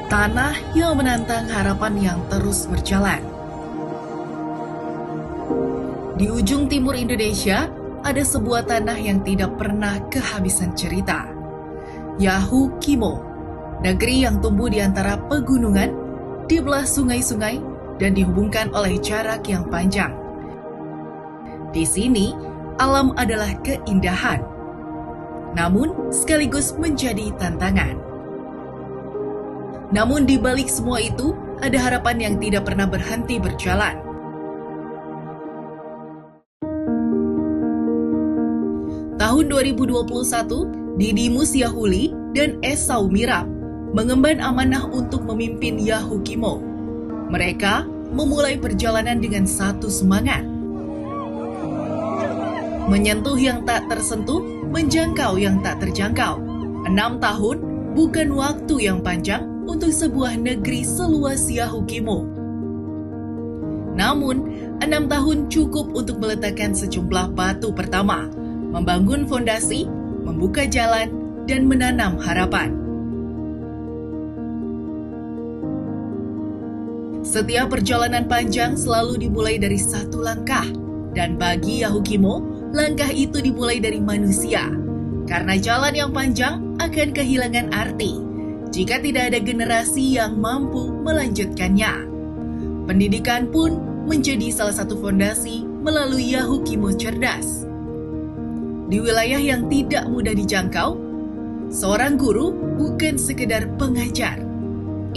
Tanah yang menantang harapan yang terus berjalan. Di ujung timur Indonesia, ada sebuah tanah yang tidak pernah kehabisan cerita. Yahukimo, negeri yang tumbuh di antara pegunungan, di belah sungai-sungai, dan dihubungkan oleh jarak yang panjang. Di sini, alam adalah keindahan, namun sekaligus menjadi tantangan. Namun di balik semua itu, ada harapan yang tidak pernah berhenti berjalan. Tahun 2021, Didimus Yahuli dan Esau Miram mengemban amanah untuk memimpin Yahukimo. Mereka memulai perjalanan dengan satu semangat. Menyentuh yang tak tersentuh, menjangkau yang tak terjangkau. 6 tahun bukan waktu yang panjang untuk sebuah negeri seluas Yahukimo. Namun, 6 tahun cukup untuk meletakkan sejumlah batu pertama, membangun fondasi, membuka jalan, dan menanam harapan. Setiap perjalanan panjang selalu dimulai dari satu langkah, dan bagi Yahukimo, langkah itu dimulai dari manusia, karena jalan yang panjang akan kehilangan arti jika tidak ada generasi yang mampu melanjutkannya. Pendidikan pun menjadi salah satu fondasi melalui Yahukimo Cerdas. Di wilayah yang tidak mudah dijangkau, seorang guru bukan sekedar pengajar.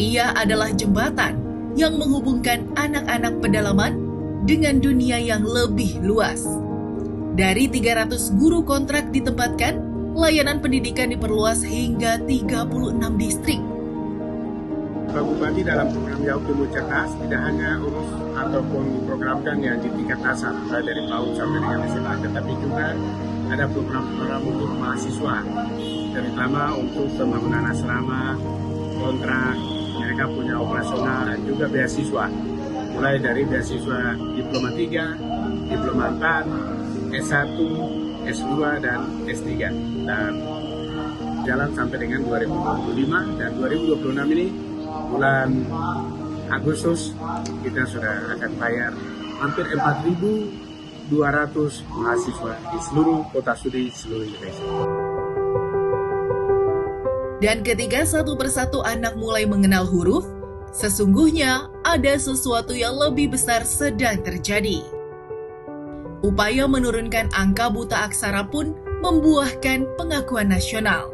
Ia adalah jembatan yang menghubungkan anak-anak pedalaman dengan dunia yang lebih luas. Dari 300 guru kontrak ditempatkan, layanan pendidikan diperluas hingga 36 distrik. Pak Bupati dalam program Yahukimo Cerdas tidak hanya urus ataupun programkan yang di tingkat dasar, dari PAUD sampai dengan SMA, tetapi juga ada program-program untuk mahasiswa, terutama untuk pembangunan asrama, kontrak, mereka punya operasional, dan juga beasiswa. Mulai dari beasiswa Diploma 3, Diploma 4, S1, S2, dan S3. Dan jalan sampai dengan 2025 dan 2026 ini, bulan Agustus, kita sudah akan bayar hampir 4.200 mahasiswa di seluruh kota studi seluruh Indonesia. Dan ketika satu persatu anak mulai mengenal huruf, sesungguhnya ada sesuatu yang lebih besar sedang terjadi. Upaya menurunkan angka buta aksara pun membuahkan pengakuan nasional.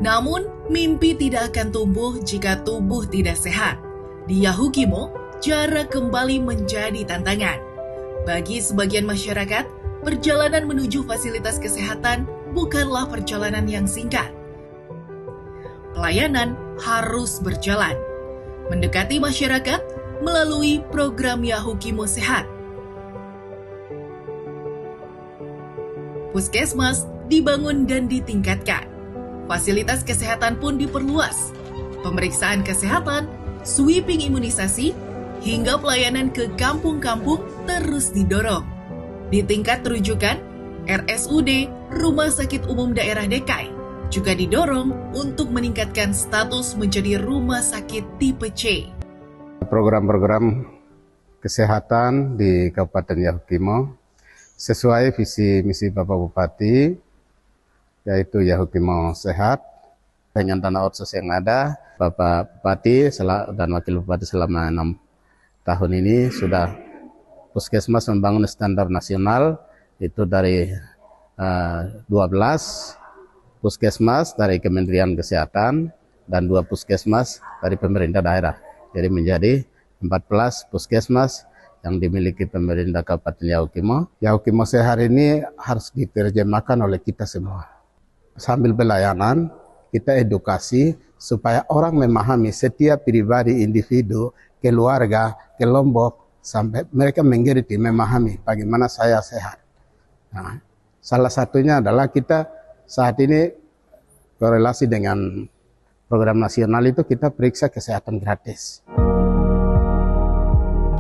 Namun, mimpi tidak akan tumbuh jika tubuh tidak sehat. Di Yahukimo, jarak kembali menjadi tantangan. Bagi sebagian masyarakat, perjalanan menuju fasilitas kesehatan bukanlah perjalanan yang singkat. Pelayanan harus berjalan, mendekati masyarakat melalui program Yahukimo Sehat. Puskesmas dibangun dan ditingkatkan. Fasilitas kesehatan pun diperluas. Pemeriksaan kesehatan, sweeping imunisasi, hingga pelayanan ke kampung-kampung terus didorong. Di tingkat rujukan, RSUD Rumah Sakit Umum Daerah DKI juga didorong untuk meningkatkan status menjadi rumah sakit tipe C. Program-program kesehatan di Kabupaten Yahukimo sesuai visi misi Bapak Bupati, yaitu Yahukimo Sehat. Dengan dana otsus yang ada, Bapak Bupati dan Wakil Bupati selama 6 tahun ini sudah Puskesmas membangun standar nasional, itu dari 12 Puskesmas dari Kementerian Kesehatan dan 2 Puskesmas dari pemerintah daerah. Jadi menjadi 14 Puskesmas yang dimiliki pemerintah Kabupaten Yahukimo. Yahukimo Sehat ini harus diterjemahkan oleh kita semua. Sambil pelayanan, kita edukasi supaya orang memahami setiap pribadi, individu, keluarga, kelompok, sampai mereka mengerti, memahami bagaimana saya sehat. Nah, salah satunya adalah kita saat ini korelasi dengan program nasional itu kita periksa kesehatan gratis.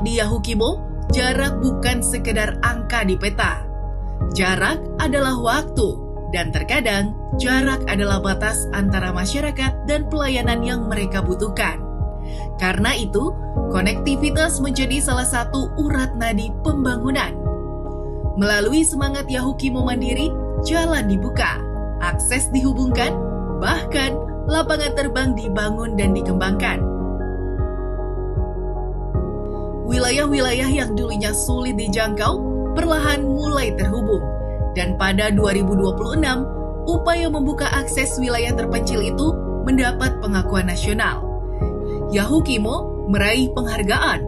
Di Yahukimo, jarak bukan sekedar angka di peta. Jarak adalah waktu, Dan terkadang, jarak adalah batas antara masyarakat dan pelayanan yang mereka butuhkan. Karena itu, konektivitas menjadi salah satu urat nadi pembangunan. Melalui semangat Yahukimo Mandiri, jalan dibuka, akses dihubungkan, bahkan lapangan terbang dibangun dan dikembangkan. Wilayah-wilayah yang dulunya sulit dijangkau perlahan mulai terhubung, dan pada 2026, upaya membuka akses wilayah terpencil itu mendapat pengakuan nasional. Yahukimo meraih penghargaan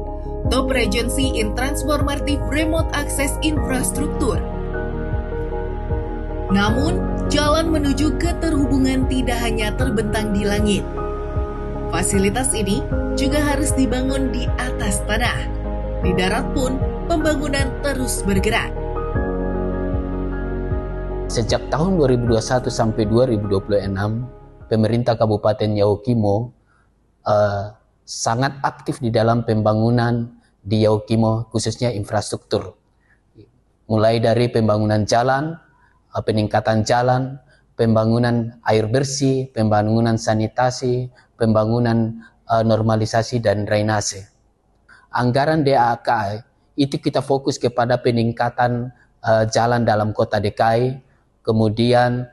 Top Regency in Transformative Remote Access Infrastructure. Namun, jalan menuju keterhubungan tidak hanya terbentang di langit. Fasilitas ini juga harus dibangun di atas tanah. Di darat pun, pembangunan terus bergerak. Sejak tahun 2021 sampai 2026, pemerintah Kabupaten Yahukimo sangat aktif di dalam pembangunan di Yahukimo, khususnya infrastruktur. Mulai dari pembangunan jalan, peningkatan jalan, pembangunan air bersih, pembangunan sanitasi, pembangunan normalisasi dan drainase. Anggaran DAK itu kita fokus kepada peningkatan jalan dalam kota DKI, kemudian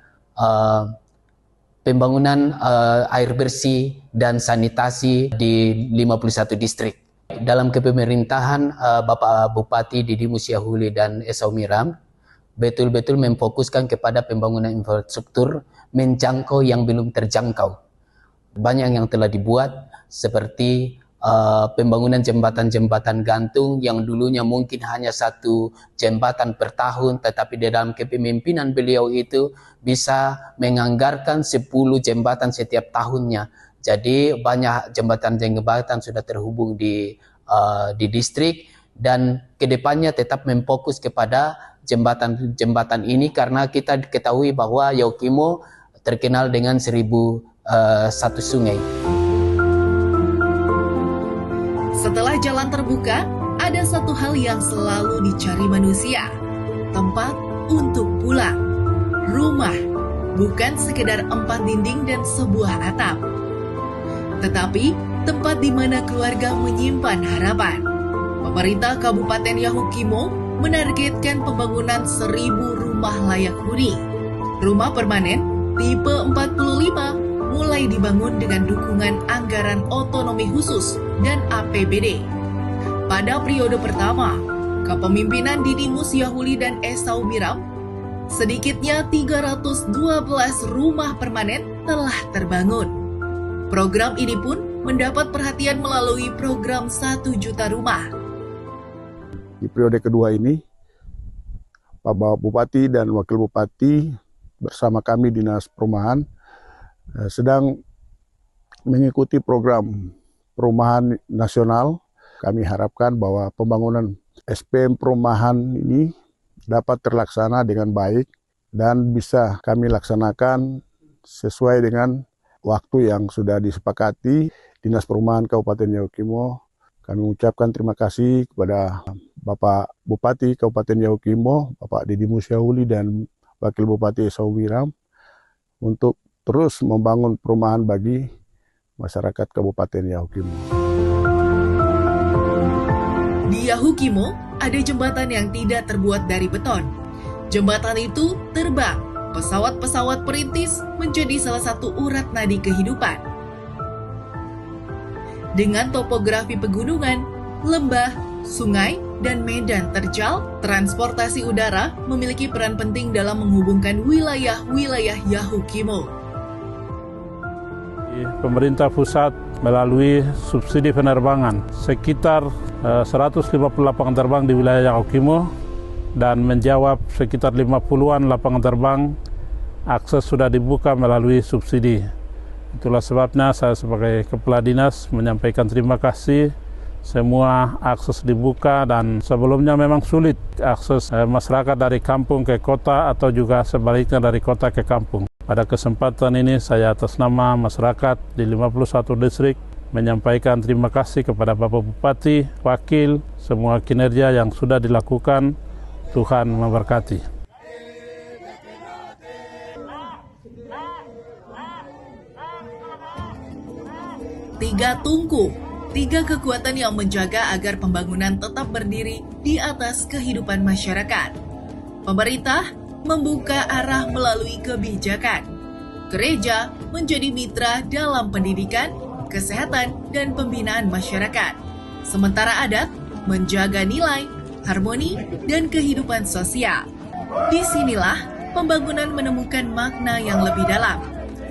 pembangunan air bersih dan sanitasi di 51 distrik. Dalam kepemerintahan Bapak Bupati Didi Musyahuli dan Esau Miram, betul-betul memfokuskan kepada pembangunan infrastruktur menjangkau yang belum terjangkau. Banyak yang telah dibuat, seperti pembangunan jembatan-jembatan gantung yang dulunya mungkin hanya 1 jembatan per tahun, tetapi di dalam kepemimpinan beliau itu bisa menganggarkan 10 jembatan setiap tahunnya. Jadi banyak jembatan-jembatan sudah terhubung di distrik, dan kedepannya tetap memfokus kepada jembatan-jembatan ini karena kita ketahui bahwa Yahukimo terkenal dengan 1001 sungai. Setelah jalan terbuka, ada satu hal yang selalu dicari manusia, tempat untuk pulang. Rumah, bukan sekedar 4 dinding dan sebuah atap, tetapi tempat di mana keluarga menyimpan harapan. Pemerintah Kabupaten Yahukimo menargetkan pembangunan 1000 rumah layak huni. Rumah permanen tipe 45 mulai dibangun dengan dukungan anggaran otonomi khusus dan APBD. Pada periode pertama, kepemimpinan Didi Musyahuli dan Esau Miram, sedikitnya 312 rumah permanen telah terbangun. Program ini pun mendapat perhatian melalui program 1 juta rumah. Di periode kedua ini, Bapak Bupati dan Wakil Bupati bersama kami Dinas Perumahan sedang mengikuti program perumahan nasional. Kami harapkan bahwa pembangunan SPM perumahan ini dapat terlaksana dengan baik dan bisa kami laksanakan sesuai dengan waktu yang sudah disepakati. Dinas Perumahan Kabupaten Yahukimo, kami ucapkan terima kasih kepada Bapak Bupati Kabupaten Yahukimo, Bapak Didi Musyahuli dan Wakil Bupati Esau Miram untuk terus membangun perumahan bagi masyarakat Kabupaten Yahukimo. Di Yahukimo, ada jembatan yang tidak terbuat dari beton. Jembatan itu terbang, pesawat-pesawat perintis menjadi salah satu urat nadi kehidupan. Dengan topografi pegunungan, lembah, sungai, dan medan terjal, transportasi udara memiliki peran penting dalam menghubungkan wilayah-wilayah Yahukimo. Pemerintah pusat melalui subsidi penerbangan sekitar 150 lapangan terbang di wilayah Yahukimo dan menjawab sekitar 50-an lapangan terbang akses sudah dibuka melalui subsidi. Itulah sebabnya saya sebagai Kepala Dinas menyampaikan terima kasih. Semua akses dibuka dan sebelumnya memang sulit akses masyarakat dari kampung ke kota atau juga sebaliknya dari kota ke kampung. Pada kesempatan ini saya atas nama masyarakat di 51 distrik menyampaikan terima kasih kepada Bapak Bupati, Wakil, semua kinerja yang sudah dilakukan. Tuhan memberkati. 3 tungku, 3 kekuatan yang menjaga agar pembangunan tetap berdiri di atas kehidupan masyarakat. Pemerintah membuka arah melalui kebijakan. Gereja menjadi mitra dalam pendidikan, kesehatan, dan pembinaan masyarakat. Sementara adat menjaga nilai, harmoni, dan kehidupan sosial. Disinilah pembangunan menemukan makna yang lebih dalam.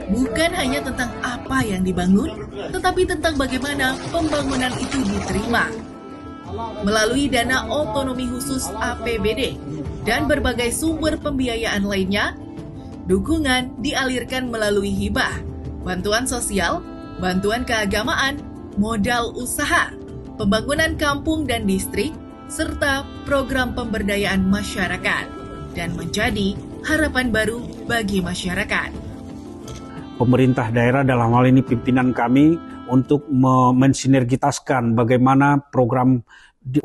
Bukan hanya tentang apa yang dibangun, tetapi tentang bagaimana pembangunan itu diterima. Melalui dana otonomi khusus APBD dan berbagai sumber pembiayaan lainnya, dukungan dialirkan melalui hibah, bantuan sosial, bantuan keagamaan, modal usaha, pembangunan kampung dan distrik, serta program pemberdayaan masyarakat, dan menjadi harapan baru bagi masyarakat. Pemerintah daerah dalam hal ini pimpinan kami untuk mensinergitaskan bagaimana program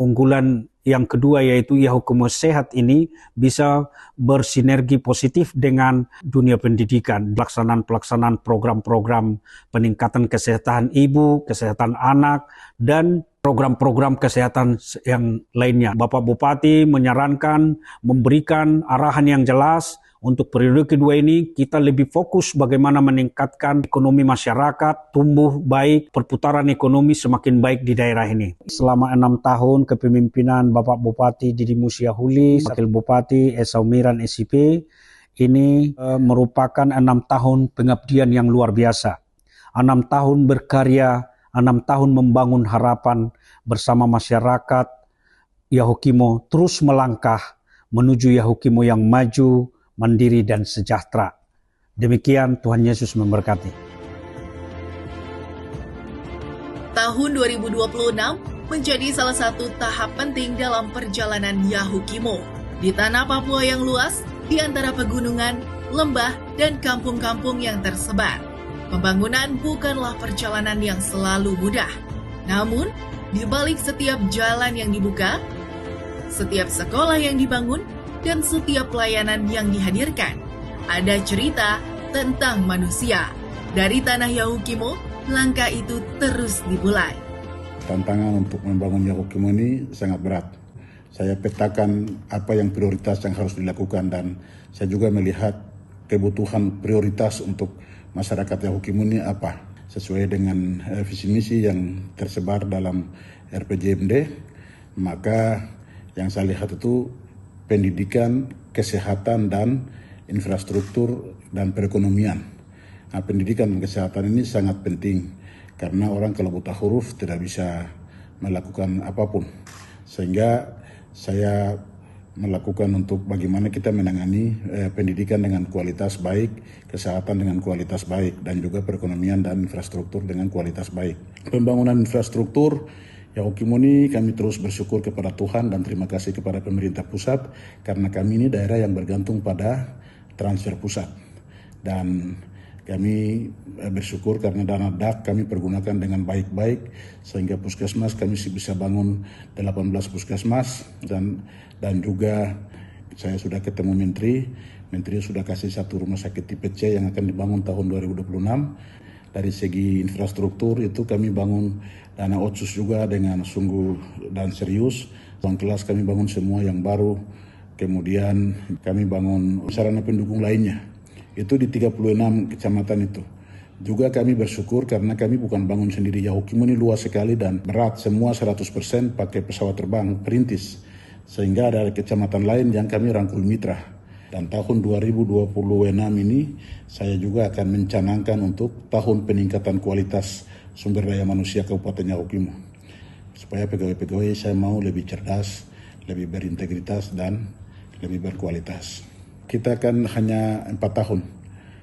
unggulan yang kedua yaitu Yahukumo Sehat ini bisa bersinergi positif dengan dunia pendidikan. Pelaksanaan program-program peningkatan kesehatan ibu, kesehatan anak, dan program-program kesehatan yang lainnya. Bapak Bupati menyarankan, memberikan arahan yang jelas. Untuk periode kedua ini kita lebih fokus bagaimana meningkatkan ekonomi masyarakat, tumbuh baik, perputaran ekonomi semakin baik di daerah ini. Selama 6 tahun kepemimpinan Bapak Bupati Didi Musia Huli, Wakil Bupati Esaumiran SIP, ini merupakan 6 tahun pengabdian yang luar biasa. 6 tahun berkarya, 6 tahun membangun harapan bersama masyarakat. Yahukimo terus melangkah menuju Yahukimo yang maju, mandiri dan sejahtera. Demikian, Tuhan Yesus memberkati. Tahun 2026 menjadi salah satu tahap penting dalam perjalanan Yahukimo. Di tanah Papua yang luas, di antara pegunungan, lembah, dan kampung-kampung yang tersebar. Pembangunan bukanlah perjalanan yang selalu mudah. Namun, di balik setiap jalan yang dibuka, setiap sekolah yang dibangun, dan setiap pelayanan yang dihadirkan, ada cerita tentang manusia. Dari tanah Yahukimo, langkah itu terus dimulai. Tantangan untuk membangun Yahukimo ini sangat berat. Saya petakan apa yang prioritas yang harus dilakukan dan saya juga melihat kebutuhan prioritas untuk masyarakat Yahukimo ini apa. Sesuai dengan visi misi yang tersebar dalam RPJMD, maka yang saya lihat itu pendidikan, kesehatan, dan infrastruktur dan perekonomian. Nah, pendidikan dan kesehatan ini sangat penting karena orang kalau buta huruf tidak bisa melakukan apapun. Sehingga saya melakukan untuk bagaimana kita menangani pendidikan dengan kualitas baik, kesehatan dengan kualitas baik, dan juga perekonomian dan infrastruktur dengan kualitas baik. Pembangunan infrastruktur Yahukimo ini kami terus bersyukur kepada Tuhan dan terima kasih kepada pemerintah pusat karena kami ini daerah yang bergantung pada transfer pusat. Dan kami bersyukur karena dana DAK kami pergunakan dengan baik-baik sehingga puskesmas kami bisa bangun 18 puskesmas dan juga saya sudah ketemu Menteri sudah kasih 1 rumah sakit tipe C yang akan dibangun tahun 2026. Dari segi infrastruktur itu kami bangun dana otsus juga dengan sungguh dan serius. Ruang kelas kami bangun semua yang baru. Kemudian kami bangun sarana pendukung lainnya. Itu di 36 kecamatan itu. Juga kami bersyukur karena kami bukan bangun sendiri. Yahukimo ini luas sekali dan berat. Semua 100% pakai pesawat terbang perintis. Sehingga ada kecamatan lain yang kami rangkul mitra. Dan tahun 2026 ini saya juga akan mencanangkan untuk tahun peningkatan kualitas sumber daya manusia Kabupaten Yahukimo. Supaya pegawai-pegawai saya mau lebih cerdas, lebih berintegritas dan lebih berkualitas. Kita kan hanya 4 tahun,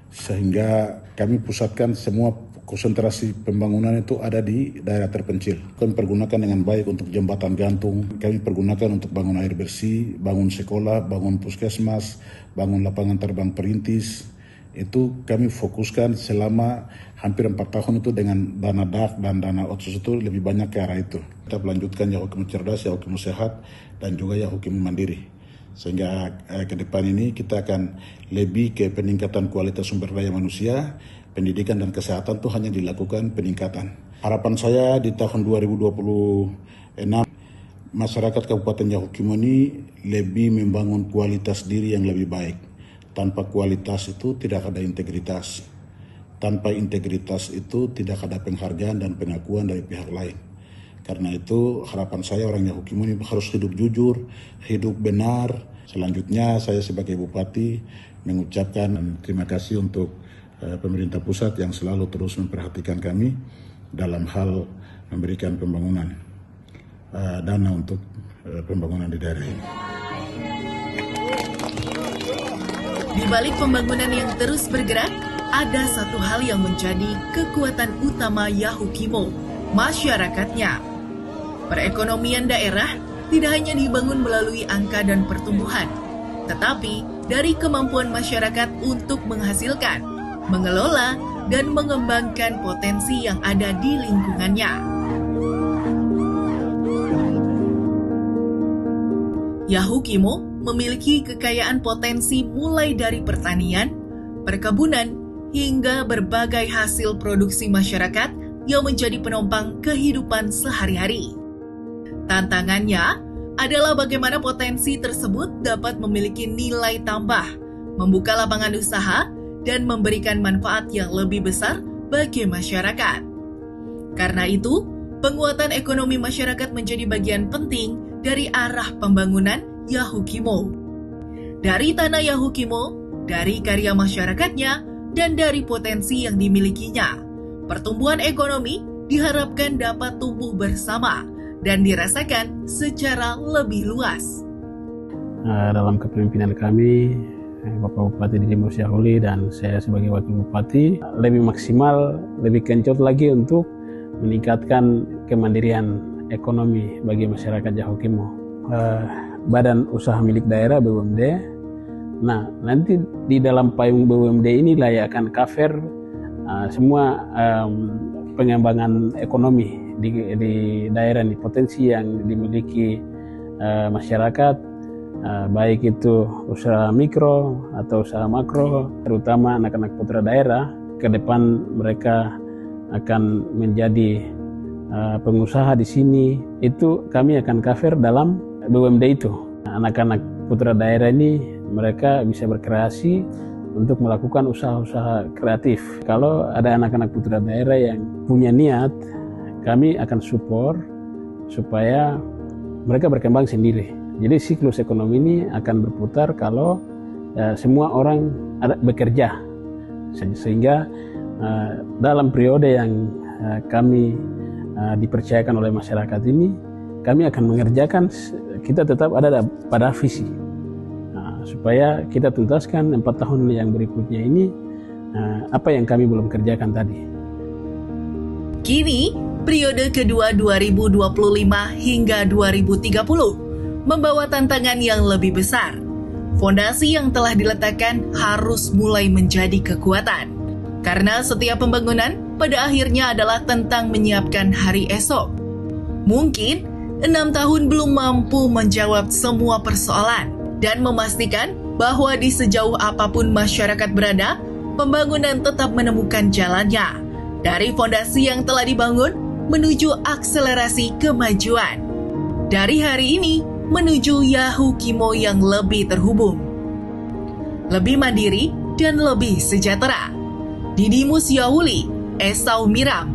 sehingga kami pusatkan semua konsentrasi pembangunan itu ada di daerah terpencil. Kami pergunakan dengan baik untuk jembatan gantung, kami pergunakan untuk bangun air bersih, bangun sekolah, bangun puskesmas, bangun lapangan terbang perintis. Itu kami fokuskan selama hampir 4 tahun itu dengan dana DAK dan dana otsus itu lebih banyak ke arah itu. Kita melanjutkan Yahukimo cerdas, Yahukimo sehat, dan juga Yahukimo mandiri. Sehingga ke depan ini kita akan lebih ke peningkatan kualitas sumber daya manusia, pendidikan dan kesehatan itu hanya dilakukan peningkatan. Harapan saya di tahun 2026 masyarakat Kabupaten Yahukimo ini lebih membangun kualitas diri yang lebih baik. Tanpa kualitas itu tidak ada integritas. Tanpa integritas itu tidak ada penghargaan dan pengakuan dari pihak lain. Karena itu harapan saya orang Yahukimo ini harus hidup jujur, hidup benar. Selanjutnya saya sebagai Bupati mengucapkan terima kasih untuk pemerintah pusat yang selalu terus memperhatikan kami dalam hal memberikan pembangunan dana untuk pembangunan di daerah ini. Di balik pembangunan yang terus bergerak, ada satu hal yang menjadi kekuatan utama Yahukimo, masyarakatnya. Perekonomian daerah tidak hanya dibangun melalui angka dan pertumbuhan, tetapi dari kemampuan masyarakat untuk menghasilkan, mengelola, dan mengembangkan potensi yang ada di lingkungannya. Yahukimo memiliki kekayaan potensi mulai dari pertanian, perkebunan, hingga berbagai hasil produksi masyarakat yang menjadi penopang kehidupan sehari-hari. Tantangannya adalah bagaimana potensi tersebut dapat memiliki nilai tambah, membuka lapangan usaha, dan memberikan manfaat yang lebih besar bagi masyarakat. Karena itu, penguatan ekonomi masyarakat menjadi bagian penting dari arah pembangunan Yahukimo. Dari tanah Yahukimo, dari karya masyarakatnya, dan dari potensi yang dimilikinya, pertumbuhan ekonomi diharapkan dapat tumbuh bersama dan dirasakan secara lebih luas. Dalam kepemimpinan kami, Bapak Bupati Didi Musyahuli dan saya sebagai Wakil Bupati lebih maksimal, lebih kencot lagi untuk meningkatkan kemandirian ekonomi bagi masyarakat Yahukimo. Badan usaha milik daerah BUMD. Nah, nanti di dalam payung BUMD inilah yang akan cover semua pengembangan ekonomi di daerah ini, potensi yang dimiliki masyarakat, baik itu usaha mikro atau usaha makro, terutama anak-anak putra daerah. Ke depan mereka akan menjadi pengusaha di sini, itu kami akan cover dalam BUMD itu. Anak-anak putra daerah ini mereka bisa berkreasi untuk melakukan usaha-usaha kreatif. Kalau ada anak-anak putra daerah yang punya niat, kami akan support supaya mereka berkembang sendiri. Jadi siklus ekonomi ini akan berputar kalau semua orang bekerja. Sehingga dalam periode yang kami dipercayakan oleh masyarakat ini, kami akan mengerjakan, kita tetap ada pada visi. Supaya kita tuntaskan 4 tahun yang berikutnya ini, apa yang kami belum kerjakan tadi. Kini, periode kedua 2025 hingga 2030 membawa tantangan yang lebih besar. Fondasi yang telah diletakkan harus mulai menjadi kekuatan. Karena setiap pembangunan pada akhirnya adalah tentang menyiapkan hari esok. Mungkin 6 tahun belum mampu menjawab semua persoalan dan memastikan bahwa di sejauh apapun masyarakat berada, pembangunan tetap menemukan jalannya dari fondasi yang telah dibangun menuju akselerasi kemajuan. Dari hari ini menuju Yahukimo yang lebih terhubung, lebih mandiri, dan lebih sejahtera. Didi Musyahuli, Esau Miram,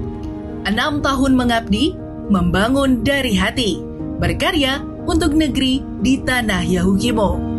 6 tahun mengabdi, membangun dari hati, berkarya untuk negeri di tanah Yahukimo.